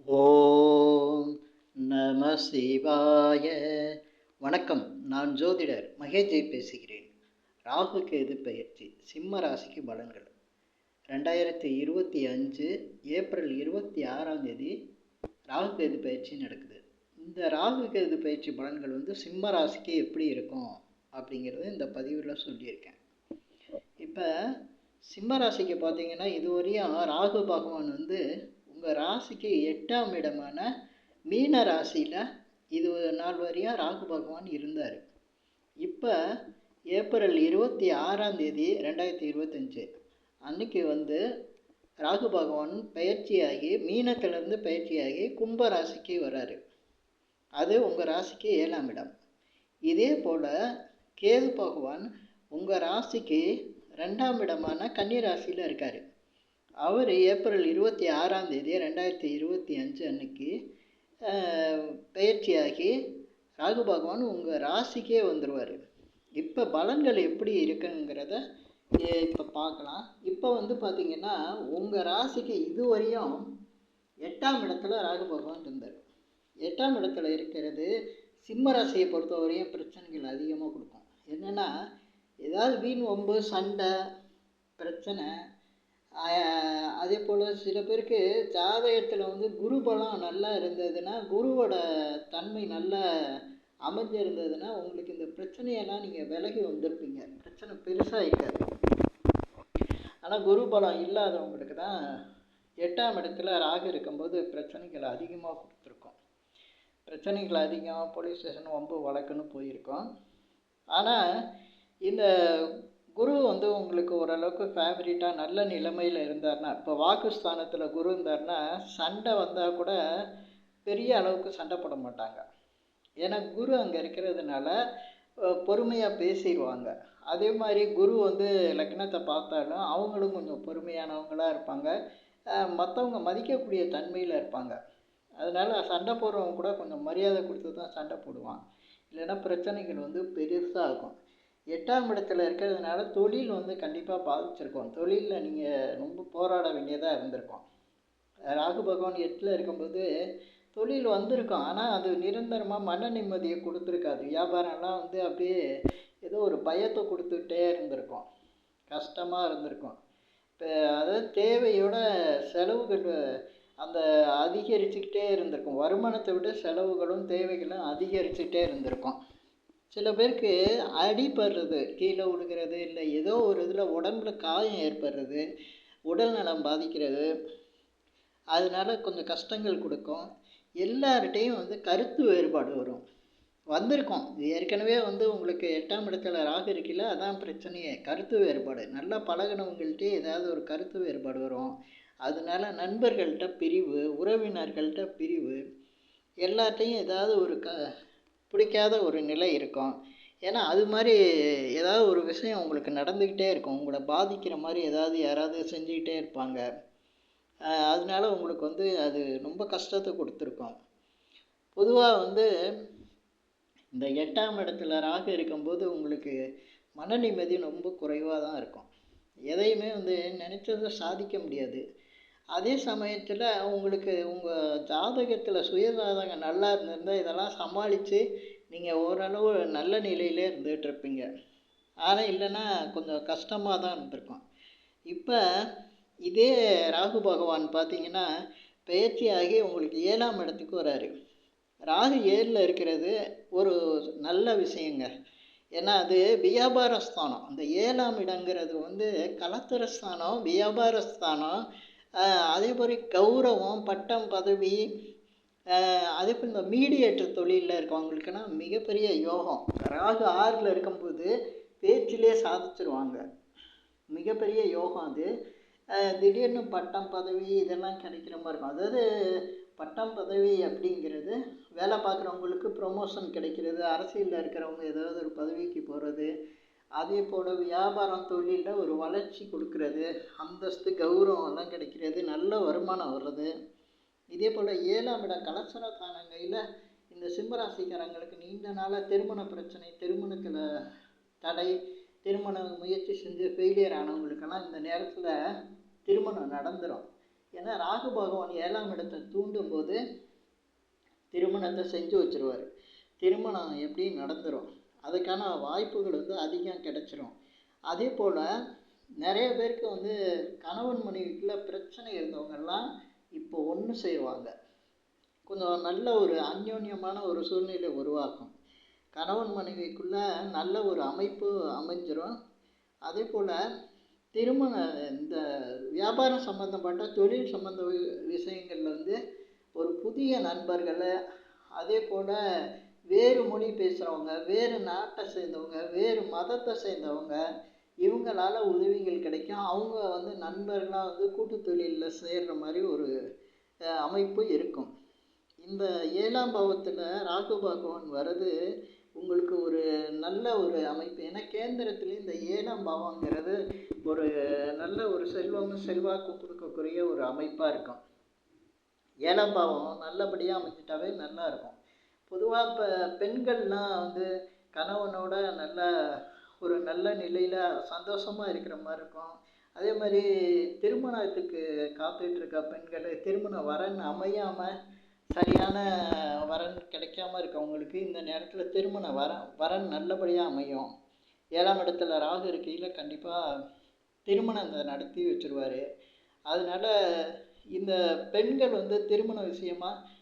ஓம் நம சிவாய. வணக்கம். நான் ஜோதிடர் மகேஜி பேசுகிறேன். ராகு கேது பயிற்சி சிம்ம ராசிக்கு பலன்கள் 2025 ஏப்ரல் 26ஆம் தேதி ராகு கேது பயிற்சி நடக்குது. இந்த ராகு கேது பயிற்சி பலன்கள் சிம்ம ராசிக்கு எப்படி இருக்கும் அப்படிங்கிறது இந்த பதிவில் சொல்லியிருக்கேன். இப்போ சிம்ம ராசிக்கு பார்த்தீங்கன்னா, இதுவரையும் ராகு பகவான் உங்கள் ராசிக்கு 8ஆம் இடமான மீன ராசியில் இது நாள் வரையும் ராகு பகவான் இருந்தார். இப்போ ஏப்ரல் 26ஆம் தேதி 2025 அன்னைக்கு ராகு பகவான் பயிற்சியாகி மீனத்திலிருந்து பயிற்சியாகி கும்ப ராசிக்கு வர்றாரு. அது உங்கள் ராசிக்கு 7ஆம் இடம். இதே போல் கேது பகவான் உங்கள் ராசிக்கு 2ஆம் இடமான கன்னி ராசியில் இருக்கார். அவர் ஏப்ரல் 26ஆம் தேதி 2025 அன்னைக்கு பயிற்சியாகி ராகு பகவான் உங்கள் ராசிக்கே வந்துடுவார். இப்போ பலன்கள் எப்படி இருக்குங்கிறத இப்போ பார்க்கலாம். இப்போ பார்த்திங்கன்னா, உங்கள் ராசிக்கு இதுவரையும் 8ஆம் இடத்துல ராகு பகவான் இருந்தார். 8ஆம் இடத்துல இருக்கிறது சிம்ம ராசியை பொறுத்தவரையும் பிரச்சனைகள் அதிகமாக கொடுக்கும். என்னென்னா, ஏதாவது வீண் வம்பு சண்டை பிரச்சனை. அதே போல் சில பேருக்கு ஜாதகத்தில் குரு பலம் நல்லா இருந்ததுன்னா, குருவோட தன்மை நல்லா அமைஞ்சிருந்ததுன்னா உங்களுக்கு இந்த பிரச்சனையெல்லாம் நீங்கள் விலகி வந்திருப்பீங்க. பிரச்சனை பெருசாக இருக்காது. ஆனால் குரு பலம் இல்லாதவங்களுக்கு தான் 8ஆம் இடத்துல ராகு இருக்கும்போது பிரச்சனைகள் அதிகமாக கொடுத்துருக்கோம். பிரச்சனைகள் அதிகம், போலீஸ் ஸ்டேஷன் வம்பு வழக்குன்னு போயிருக்கோம். ஆனால் இந்த குரு உங்களுக்கு ஓரளவுக்கு ஃபேவரட்டாக நல்ல நிலைமையில் இருந்தார்னா, இப்போ வாக்குஸ்தானத்தில் குரு இருந்தார்னா சண்டை வந்தால் கூட பெரிய அளவுக்கு சண்டை போட மாட்டாங்க. ஏன்னா குரு அங்கே இருக்கிறதுனால பொறுமையாக பேசிடுவாங்க. அதே மாதிரி குரு லக்னத்தை பார்த்தாலும் அவங்களும் கொஞ்சம் பொறுமையானவங்களாக இருப்பாங்க. மற்றவங்க மதிக்கக்கூடிய தன்மையில் இருப்பாங்க. அதனால் சண்டை போடுறவங்க கூட கொஞ்சம் மரியாதை கொடுத்து தான் சண்டை போடுவான். இல்லைன்னா பிரச்சனைகள் பெருசாக இருக்கும். 8ஆம் இடத்துல இருக்கிறதுனால தொழில் கண்டிப்பாக பாதிச்சிருக்கோம். தொழிலில் நீங்கள் ரொம்ப போராட வேண்டியதாக இருந்திருக்கும். ராகு பகவான் 8ல் இருக்கும்போது தொழில் வந்திருக்கும். ஆனால் அது நிரந்தரமாக மன நிம்மதியை கொடுத்துருக்காது. வியாபாரம்லாம் அப்படியே ஏதோ ஒரு பயத்தை கொடுத்துக்கிட்டே இருந்திருக்கும். கஷ்டமாக இருந்திருக்கும். இப்போ அதாவது தேவையோட செலவுகள் அந்த அதிகரிச்சுக்கிட்டே இருந்திருக்கும். வருமானத்தை விட செலவுகளும் தேவைகளும் அதிகரிச்சுக்கிட்டே இருந்திருக்கும். சில பேருக்கு அடிபடுறது, கீழே விழுகிறது, இல்லை ஏதோ ஒரு இதில் உடம்புல காயம் ஏற்படுறது, உடல் நலம் பாதிக்கிறது, அதனால கொஞ்சம் கஷ்டங்கள் கொடுக்கும். எல்லார்கிட்டையும் கருத்து வேறுபாடு வந்திருக்கும். ஏற்கனவே உங்களுக்கு 8ஆம் இடத்துல ராகு இருக்கில்ல, அதான் பிரச்சனையே. கருத்து வேறுபாடு. நல்லா பழகினவங்கள்ட்டே ஏதாவது ஒரு கருத்து வேறுபாடு வரும். அதனால நண்பர்கள்ட்ட பிரிவு, உறவினர்கள்ட்ட பிரிவு, எல்லாத்தையும் ஏதாவது ஒரு பிடிக்காத ஒரு நிலை இருக்கும். ஏன்னா அது மாதிரி ஏதாவது ஒரு விஷயம் உங்களுக்கு நடந்துக்கிட்டே இருக்கும். உங்களை பாதிக்கிற மாதிரி ஏதாவது யாராவது செஞ்சுக்கிட்டே இருப்பாங்க. அதனால உங்களுக்கு அது ரொம்ப கஷ்டத்தை கொடுத்துருக்கோம். பொதுவாக இந்த 8ஆம் இடத்துல ராகு இருக்கும்போது உங்களுக்கு மன நிம்மதி ரொம்ப குறைவாக தான் இருக்கும். எதையுமே நினச்சதை சாதிக்க முடியாது. அதே சமயத்தில் உங்களுக்கு உங்கள் ஜாதகத்தில் சுயஜாதகம் நல்லா இருந்திருந்தால் இதெல்லாம் சமாளித்து நீங்கள் ஓரளவு நல்ல நிலையிலே இருந்துகிட்ருப்பீங்க. ஆனால் இல்லைன்னா கொஞ்சம் கஷ்டமாக தான் இருந்திருக்கும். இப்போ இதே ராகு பகவான் பார்த்திங்கன்னா பயிற்சியாகி உங்களுக்கு 7ஆம் இடத்துக்கு வராரு. ராகு 7ல் இருக்கிறது ஒரு நல்ல விஷயங்க. ஏன்னா அது வியாபாரஸ்தானம். அந்த 7ஆம் இடங்கிறது கலத்திரஸ்தானம், வியாபாரஸ்தானம். அதே மாதிரி கௌரவம், பட்டம், பதவி, அதே போல் இந்த மீடியேட்டர் தொழிலில் இருக்கவங்களுக்குன்னா மிகப்பெரிய யோகம். ராகு 6ல் இருக்கும்போது பேச்சிலே சாதிச்சிருவாங்க. மிகப்பெரிய யோகம் அது. திடீர்னு பட்டம், பதவி இதெல்லாம் கிடைக்கிற மாதிரி இருக்கும். அதாவது பட்டம், பதவி அப்படிங்கிறது வேலை பார்க்குறவங்களுக்கு ப்ரொமோஷன் கிடைக்கிறது, அரசியலில் இருக்கிறவங்க ஏதாவது ஒரு பதவிக்கு போகிறது, அதே போல் வியாபாரம் தொழிலில் ஒரு வளர்ச்சி கொடுக்கறது, அந்தஸ்து கௌரவம் எல்லாம் கிடைக்கிறது, நல்ல வருமானம் வர்றது. இதே போல் 7ஆம் இடம் கலசரத்தானங்கையில் இந்த சிம்மராசிக்காரங்களுக்கு நீண்ட நாளாக திருமண பிரச்சனை, திருமணத்தில் தடை, திருமண முயற்சி செஞ்சு ஃபெயிலியர் ஆனவங்களுக்கெல்லாம் இந்த நேரத்தில் திருமணம் நடந்துடும். ஏன்னா ராகு பகவான் 7ஆம் இடத்தை தூண்டும் போது திருமணத்தை செஞ்சு வச்சுருவார். திருமணம் எப்படி நடந்துடும், அதுக்கான வாய்ப்புகள் வந்து அதிகம் கிடைச்சிரும். அதே போல் நிறைய பேருக்கு வந்து கணவன் மனைவிக்குள்ள பிரச்சனை இருந்தவங்கெல்லாம் இப்போ ஒன்று சேருவாங்க. கொஞ்சம் நல்ல ஒரு அந்யோன்யமான ஒரு சூழ்நிலை உருவாக்கும். கணவன் மனைவிக்குள்ள நல்ல ஒரு அமைப்பு அமைஞ்சிரும். அதே போல் திருமண இந்த வியாபாரம் சம்மந்தப்பட்ட தொழில் சம்மந்த விஷயங்களில் வந்து ஒரு புதிய நண்பர்களை, அதே போல் வேறு மொழி பேசுகிறவங்க, வேறு நாட்டை சேர்ந்தவங்க, வேறு மதத்தை சேர்ந்தவங்க, இவங்களால உதவிகள் கிடைக்கும். அவங்க வந்து நண்பர்களாக வந்து கூட்டு தொழிலில் சேர்கிற மாதிரி ஒரு அமைப்பு இருக்கும். இந்த 7ஆம் பாவத்தில் ராகு பகவான் வர்றது உங்களுக்கு ஒரு நல்ல ஒரு அமைப்பு. ஏன்னா கேந்திரத்துலேயும் இந்த 7ஆம் பாவங்கிறது ஒரு நல்ல ஒரு செல்வாக்கு கொடுக்கக்கூடிய ஒரு அமைப்பாக இருக்கும். 7ஆம் பாவம் நல்லபடியாக அமைஞ்சிட்டாவே நல்லா இருக்கும். பொதுவாக இப்போ பெண்கள்லாம் வந்து கணவனோட ஒரு நல்ல நிலையில் சந்தோஷமாக இருக்கிற மாதிரி இருக்கும். அதே மாதிரி திருமணத்துக்கு காத்துட்டு இருக்க பெண்கள், திருமண வரன் அமையாமல் சரியான வரன் கிடைக்காம இருக்கவங்களுக்கு இந்த நேரத்தில் திருமண வரன் நல்லபடியாக அமையும். 7ஆம் இடத்துல ராகு இருக்கையில் கண்டிப்பாக திருமணத்தை நடத்தி வச்சுருவார். அதனால் இந்த பெண்கள் வந்து திருமண விஷயமாக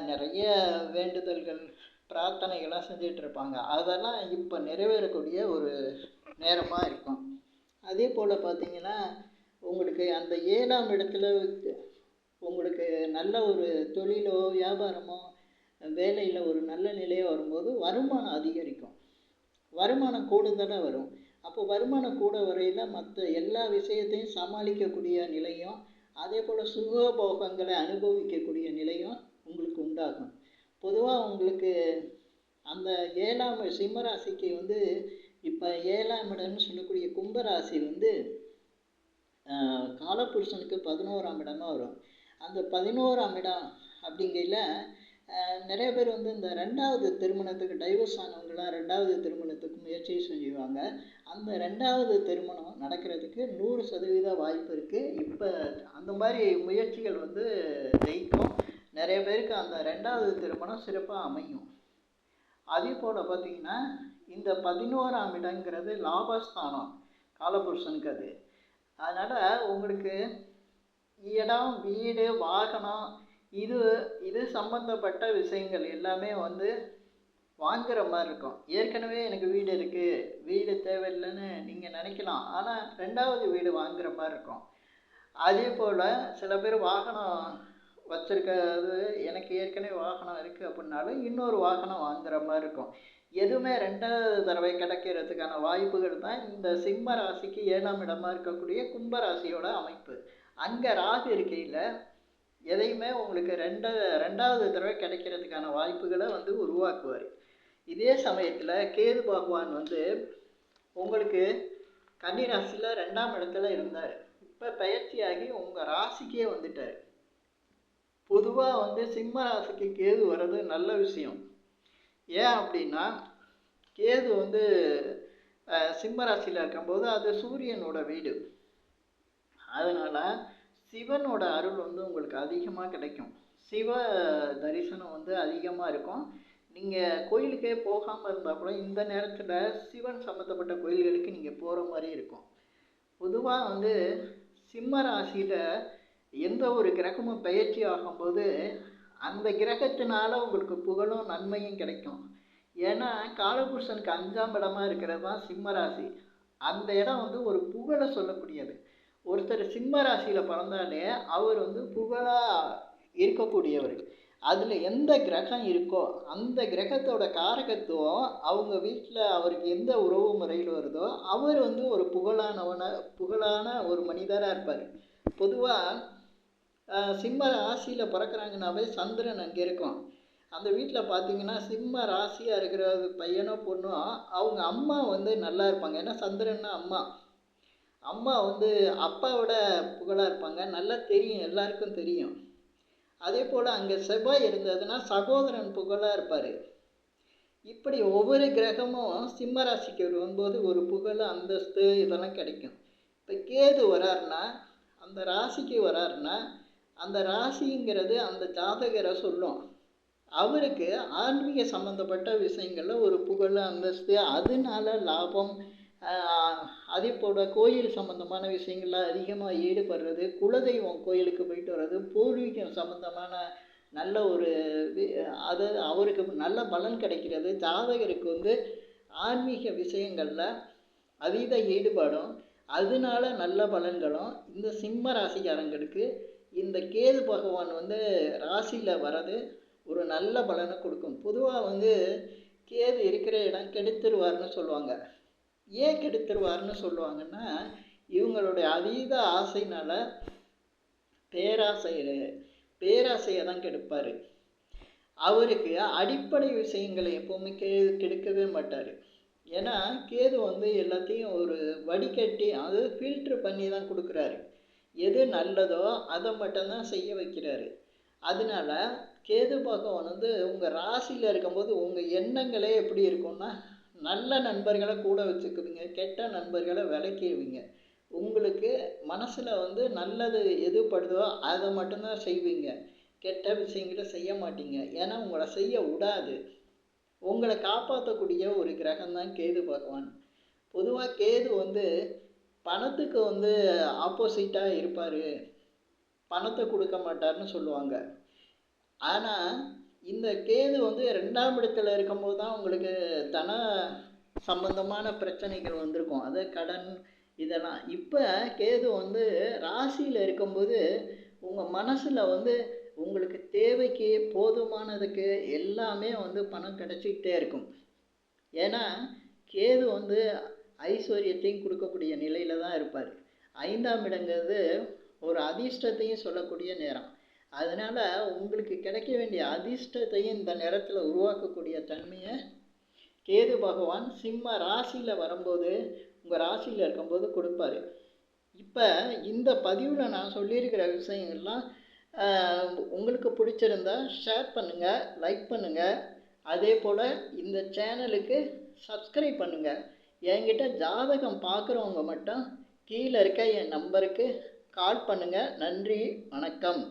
நிறைய வேண்டுதல்கள் பிரார்த்தனைகள்லாம் செஞ்சிட்ருப்பாங்க. அதெல்லாம் இப்போ நிறைவேறக்கூடிய ஒரு நேரமாக இருக்கும். அதே போல் பார்த்திங்கன்னா உங்களுக்கு அந்த 7ஆம் இடத்துல உங்களுக்கு நல்ல ஒரு தொழிலோ வியாபாரமோ வேலையில் ஒரு நல்ல நிலையோ வரும்போது வருமானம் அதிகரிக்கும். வருமானம் கூடுதலாக வரும். அப்போ வருமானம் கூட வரையில் மற்ற எல்லா விஷயத்தையும் சமாளிக்கக்கூடிய நிலையும், அதே போல் சுகபோகங்களை அனுபவிக்கக்கூடிய நிலையும் உங்களுக்கு உண்டாகும். பொதுவாக உங்களுக்கு அந்த 7ஆம் சிம்மராசிக்கு வந்து இப்போ 7ஆம் இடம்னு சொல்லக்கூடிய கும்பராசி வந்து காலபுருஷனுக்கு 11ஆம் இடமாக வரும். அந்த 11ஆம் இடம் அப்படிங்கையில் நிறைய பேர் வந்து இந்த 2வது திருமணத்துக்கு டைவர்ஸ் ஆனவங்களாம் 2வது திருமணத்துக்கு முயற்சி செஞ்சுவாங்க. அந்த 2வது திருமணம் நடக்கிறதுக்கு 100% வாய்ப்பு இருக்குது. இப்போ அந்த மாதிரி முயற்சிகள் வந்து ஜெயிக்கும். நிறைய பேருக்கு அந்த 2வது திருமணம் சிறப்பாக அமையும். அதே போல் பார்த்திங்கன்னா இந்த 11ஆம் இடங்கிறது லாபஸ்தானம் காலபுருஷனுக்கு. அதனால் உங்களுக்கு இடம், வீடு, வாகனம் இது சம்மந்தப்பட்ட விஷயங்கள் எல்லாமே வந்து வாங்குகிற மாதிரி இருக்கும். ஏற்கனவே எனக்கு வீடு இருக்குது, வீடு தேவையில்லைன்னு நீங்கள் நினைக்கலாம். ஆனால் 2வது வீடு வாங்குகிற மாதிரி இருக்கும். அதே போல் சில பேர் வாகனம் வச்சுருக்கிறது, எனக்கு ஏற்கனவே வாகனம் இருக்குது அப்படின்னாலும் இன்னொரு வாகனம் வாங்குகிற மாதிரி இருக்கும். எதுவுமே 2வது தடவை கிடைக்கிறதுக்கான வாய்ப்புகள் தான் இந்த சிம்ம ராசிக்கு 7ஆம் இடமாக இருக்கக்கூடிய கும்பராசியோட அமைப்பு. அங்கே ராகு இருக்கையில் எதையுமே உங்களுக்கு 2வது தடவை கிடைக்கிறதுக்கான வாய்ப்புகளை வந்து உருவாக்குவார். இதே சமயத்தில் கேது பகவான் வந்து உங்களுக்கு கன்னி ராசியில் 2ஆம் இடத்துல இருந்தார். இப்போ பயிற்சியாகி உங்கள் ராசிக்கே வந்துட்டார். பொதுவாக வந்து சிம்ம ராசிக்கு கேது வர்றது நல்ல விஷயம். ஏன் அப்படின்னா கேது வந்து சிம்ம ராசியில் இருக்கும்போது அது சூரியனோட வீடு. அதனால் சிவனோட அருள் வந்து உங்களுக்கு அதிகமாக கிடைக்கும். சிவ தரிசனம் வந்து அதிகமாக இருக்கும். நீங்கள் கோயிலுக்கே போகாமல் இருந்தால் கூட இந்த நேரத்தில் சிவன் சம்மந்தப்பட்ட கோயில்களுக்கு நீங்கள் போகிற மாதிரி இருக்கும். பொதுவாக வந்து சிம்ம ராசியில் எந்த ஒரு கிரகமும் பயிற்சி ஆகும்போது அந்த கிரகத்தினால உங்களுக்கு புகழும் நன்மையும் கிடைக்கும். ஏன்னா காலபுருஷனுக்கு 5ஆம் இடமா இருக்கிறது தான் சிம்ம ராசி. அந்த இடம் வந்து ஒரு புகழை சொல்லக்கூடியது. ஒருத்தர் சிம்ம ராசியில் பிறந்தாலே அவர் வந்து புகழாக இருக்கக்கூடியவர். அதில் எந்த கிரகம் இருக்கோ அந்த கிரகத்தோட காரகத்துவம் அவங்க வீட்டில் அவருக்கு எந்த உறவு முறையில் வருதோ அவர் வந்து ஒரு புகழான ஒரு மனிதராக இருப்பார். பொதுவாக சிம்ம ராசியில் பிறக்கிறாங்கனாவே சந்திரன் அங்கே இருக்கும். அந்த வீட்டில் பார்த்தீங்கன்னா சிம்ம ராசியாக இருக்கிற பையனோ பொண்ணோ அவங்க அம்மா வந்து நல்லா இருப்பாங்க. ஏன்னா சந்திரன்னா அம்மா வந்து அப்பாவோட புகழாக இருப்பாங்க. நல்லா தெரியும், எல்லாருக்கும் தெரியும். அதே போல் அங்கே செவ்வாய் இருந்ததுன்னா சகோதரன் புகழாக இருப்பார். இப்படி ஒவ்வொரு கிரகமும் சிம்ம ராசிக்கு வரும்போது ஒரு புகழ், அந்தஸ்து இதெல்லாம் கிடைக்கும். இப்போ கேது வராருன்னா அந்த ராசிக்கு வராருன்னா அந்த ராசிங்கிறது அந்த ஜாதகரை சொல்லும். அவருக்கு ஆன்மீக சம்மந்தப்பட்ட விஷயங்களில் ஒரு புகழ், அந்தஸ்து, அதனால லாபம், அதே போல் கோயில் சம்மந்தமான விஷயங்களில் அதிகமாக ஈடுபடுறது, குலதெய்வம் கோயிலுக்கு போயிட்டு வர்றது, பூர்வீகம் சம்மந்தமான நல்ல ஒரு அது அவருக்கு நல்ல பலன் கிடைக்கிறது. ஜாதகருக்கு வந்து ஆன்மீக விஷயங்களில் அதீத ஈடுபாடும் அதனால நல்ல பலன்களும் இந்த சிம்ம ராசிக்காரங்களுக்கு இந்த கேது பகவான் வந்து ராசியில் வர்றது ஒரு நல்ல பலனை கொடுக்கும். பொதுவாக வந்து கேது இருக்கிற இடம் கெடுத்துருவார்னு சொல்லுவாங்க. ஏன் கெடுத்துருவார்னு சொல்லுவாங்கன்னா, இவங்களுடைய அதீத ஆசைனால பேராசையை தான் கெடுப்பார். அவருக்கு அடிப்படை விஷயங்களை எப்போவுமே கெடுக்கவே மாட்டார். ஏன்னா கேது வந்து எல்லாத்தையும் ஒரு வடிகட்டி அது ஃபில்ட்ரு பண்ணி தான் கொடுக்குறாரு. எது நல்லதோ அதை மட்டும்தான் செய்ய வைக்கிறாரு. அதனால கேது பகவான் வந்து உங்கள் ராசியில் இருக்கும்போது உங்கள் எண்ணங்களே எப்படி இருக்கும்னா, நல்ல நண்பர்களை கூட வச்சுக்குவீங்க, கெட்ட நண்பர்களை விலக்கிடுவீங்க. உங்களுக்கு மனசில் வந்து நல்லது எது படுதோ அதை மட்டும்தான் செய்வீங்க, கெட்ட விஷயங்களை செய்ய மாட்டீங்க. ஏன்னா உங்களை செய்ய விடாது. உங்களை காப்பாற்றக்கூடிய ஒரு கிரகம் தான் கேது பகவான். பொதுவாக கேது வந்து பணத்துக்கு வந்து ஆப்போசிட்டாக இருப்பார், பணத்தை கொடுக்க மாட்டார்னு சொல்லுவாங்க. ஆனால் இந்த கேது வந்து 2ஆம் இடத்துல இருக்கும்போது தான் உங்களுக்கு தன சம்பந்தமான பிரச்சனைகள் வந்திருக்கும். அது கடன் இதெல்லாம். இப்போ கேது வந்து ராசியில் இருக்கும்போது உங்கள் மனசில் வந்து உங்களுக்கு தேவைக்கு போதுமானதுக்கு எல்லாமே வந்து பணம் கிடச்சிக்கிட்டே இருக்கும். ஏன்னா கேது வந்து ஐஸ்வர்யத்தையும் கொடுக்கக்கூடிய நிலையில் தான் இருப்பார். 5ஆம் இடங்கிறது ஒரு அதிர்ஷ்டத்தையும் சொல்லக்கூடிய நேரம். அதனால் உங்களுக்கு கிடைக்க வேண்டிய அதிர்ஷ்டத்தையும் இந்த நேரத்தில் உருவாக்கக்கூடிய தன்மையை கேது பகவான் சிம்ம ராசியில் வரும்போது, உங்கள் ராசியில் இருக்கும்போது கொடுப்பாரு. இப்போ இந்த பதிவில் நான் சொல்லியிருக்கிற விஷயங்கள்லாம் உங்களுக்கு பிடிச்சிருந்தா ஷேர் பண்ணுங்கள், லைக் பண்ணுங்கள். அதே போல் இந்த சேனலுக்கு சப்ஸ்கிரைப் பண்ணுங்கள். என்கிட்ட ஜாதகம் பார்க்குறவங்க மட்டும் கீழே இருக்க என் நம்பருக்கு கால் பண்ணுங்கள். நன்றி, வணக்கம்.